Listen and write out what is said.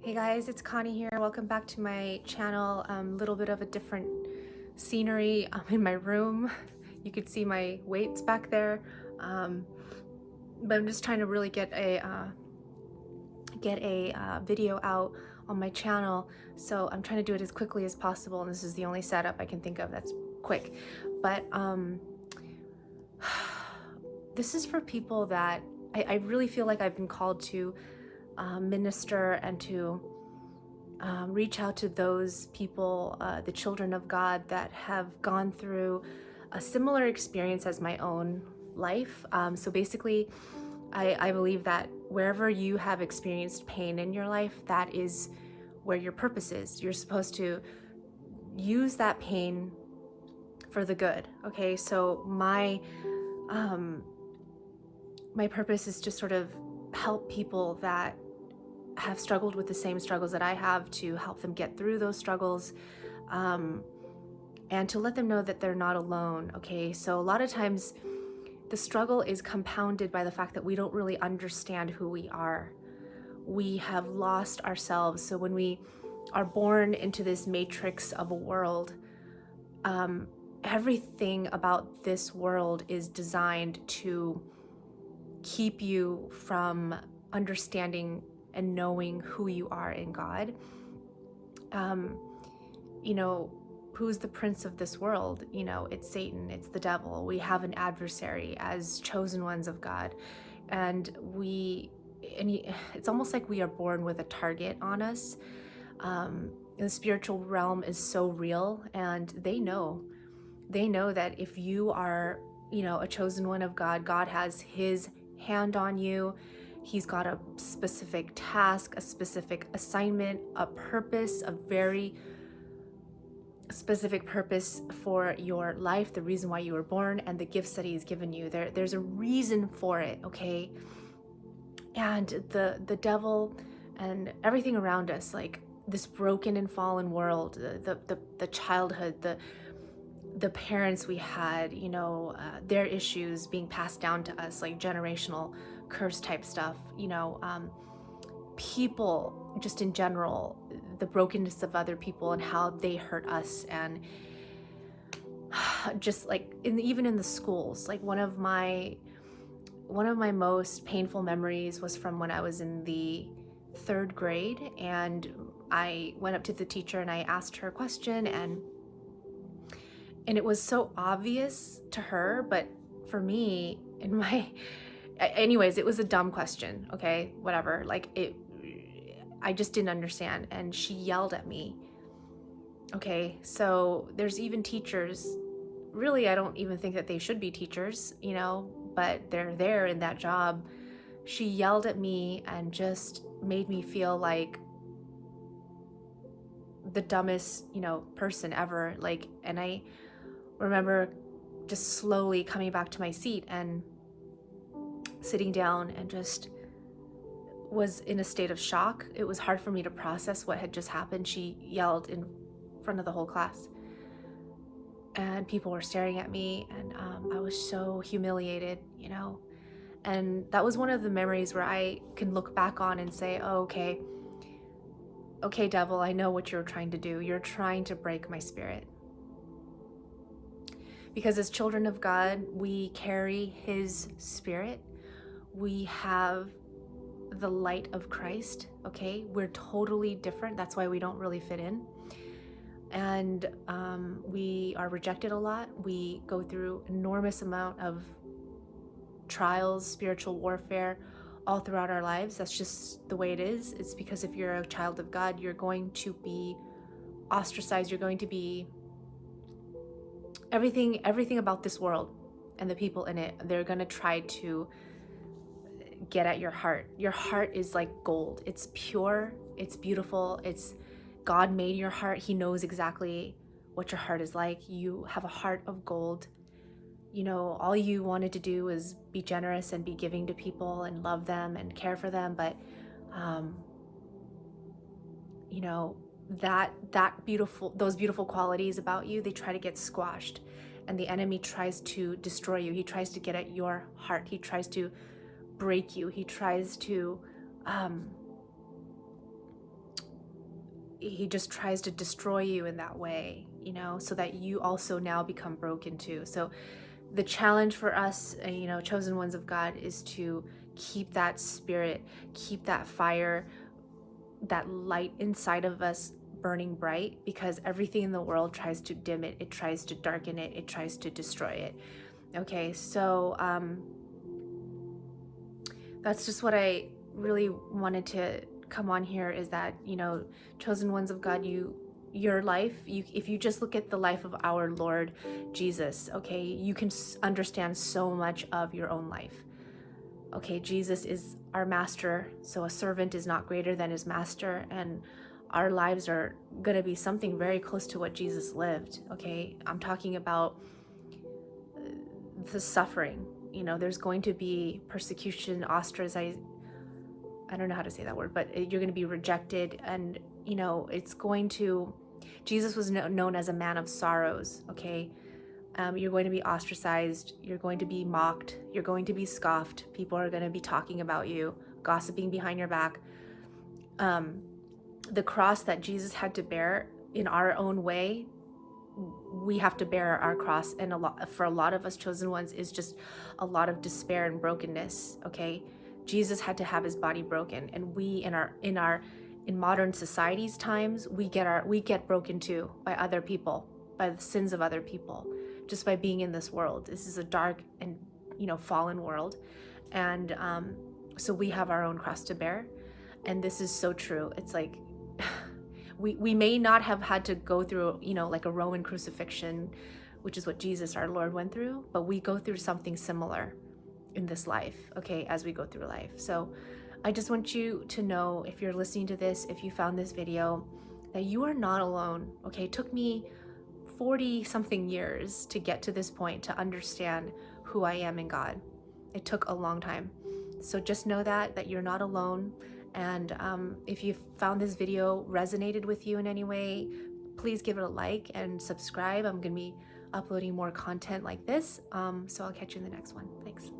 Hey guys, it's Connie here. Welcome back to my channel. Little bit of a different scenery. I'm in my room. You could see my weights back there. But I'm just trying to really get a video out on my channel. So I'm trying to do it as quickly as possible. And this is the only setup I can think of that's quick. But this is for people that I really feel like I've been called to minister and to reach out to those people, the children of God that have gone through a similar experience as my own life. So basically, I believe that wherever you have experienced pain in your life, that is where your purpose is. You're supposed to use that pain for the good. Okay, so my purpose is to sort of help people that have struggled with the same struggles that I have, to help them get through those struggles, and to let them know that they're not alone. Okay, so a lot of times the struggle is compounded by the fact that we don't really understand who we are. We have lost ourselves. So when we are born into this matrix of a world, everything about this world is designed to keep you from understanding and knowing who you are in God. Who's the prince of this world? It's Satan, it's the devil. We have an adversary as chosen ones of God. And it's almost like we are born with a target on us. The spiritual realm is so real, and they know that if you are, a chosen one of God, God has his hand on you. He's got a specific task, a specific assignment, a purpose, a very specific purpose for your life, the reason why you were born, and the gifts that he's given you. There's a reason for it, okay? And the devil and everything around us, like this broken and fallen world, the childhood, the parents we had, their issues being passed down to us, like generational curse type stuff, people just in general, the brokenness of other people and how they hurt us. And just like even in the schools, like one of my most painful memories was from when I was in the 3rd grade, and I went up to the teacher and I asked her a question, and it was so obvious to her, but for me, anyways, it was a dumb question, okay, whatever, I just didn't understand, and she yelled at me. Okay, so there's even teachers, really, I don't even think that they should be teachers, but they're there in that job. She yelled at me and just made me feel like the dumbest, person ever. And I remember just slowly coming back to my seat and sitting down and just was in a state of shock. It was hard for me to process what had just happened. She yelled in front of the whole class, and people were staring at me, and I was so humiliated, and that was one of the memories where I can look back on and say, oh, okay, devil, I know what you're trying to do. You're trying to break my spirit. Because as children of God, we carry his spirit. We have the light of Christ, okay? We're totally different. That's why we don't really fit in. And we are rejected a lot. We go through enormous amount of trials, spiritual warfare, all throughout our lives. That's just the way it is. It's because if you're a child of God, you're going to be ostracized. You're going to be everything about this world and the people in it. They're going to try to get at your heart. Your heart is like gold. It's pure, it's beautiful, it's God made your heart. He knows exactly what your heart is like. You have a heart of gold. All you wanted to do is be generous and be giving to people and love them and care for them. But, those beautiful qualities about you, they try to get squashed, and the enemy tries to destroy you. He tries to get at your heart. He tries to break you. He tries to he just tries to destroy you in that way, you know, so that you also now become broken too. So the challenge for us, you know, chosen ones of God, is to keep that spirit, keep that fire, that light inside of us burning bright, because everything in the world tries to dim it, it tries to darken it, it tries to destroy it. Okay, so that's just what I really wanted to come on here, is that, you know, chosen ones of God, your life, if you just look at the life of our Lord Jesus, okay, you can understand so much of your own life. Okay, Jesus is our master, so a servant is not greater than his master, and our lives are going to be something very close to what Jesus lived. Okay, I'm talking about the suffering. You know, there's going to be persecution, ostracization. I don't know how to say that word, but you're going to be rejected, and you know, it's going to, Jesus was known as a man of sorrows. Okay, you're going to be ostracized, you're going to be mocked, you're going to be scoffed, people are going to be talking about you, gossiping behind your back. The cross that Jesus had to bear in our own way, we have to bear our cross, and for a lot of us chosen ones is just a lot of despair and brokenness. Okay, Jesus had to have his body broken, and we in modern society's times, we get broken too by other people, by the sins of other people, just by being in this world. This is a dark and, you know, fallen world, and so we have our own cross to bear. And this is so true. It's like we may not have had to go through, you know, like a Roman crucifixion, which is what Jesus our Lord went through, but we go through something similar in this life, okay, as we go through life. So I just want you to know, if you're listening to this, if you found this video, that you are not alone. Okay, it took me 40 something years to get to this point, to understand who I am in God. It took a long time. So just know that you're not alone. And if you found this video resonated with you in any way, please give it a like and subscribe. I'm going to be uploading more content like this. So I'll catch you in the next one. Thanks.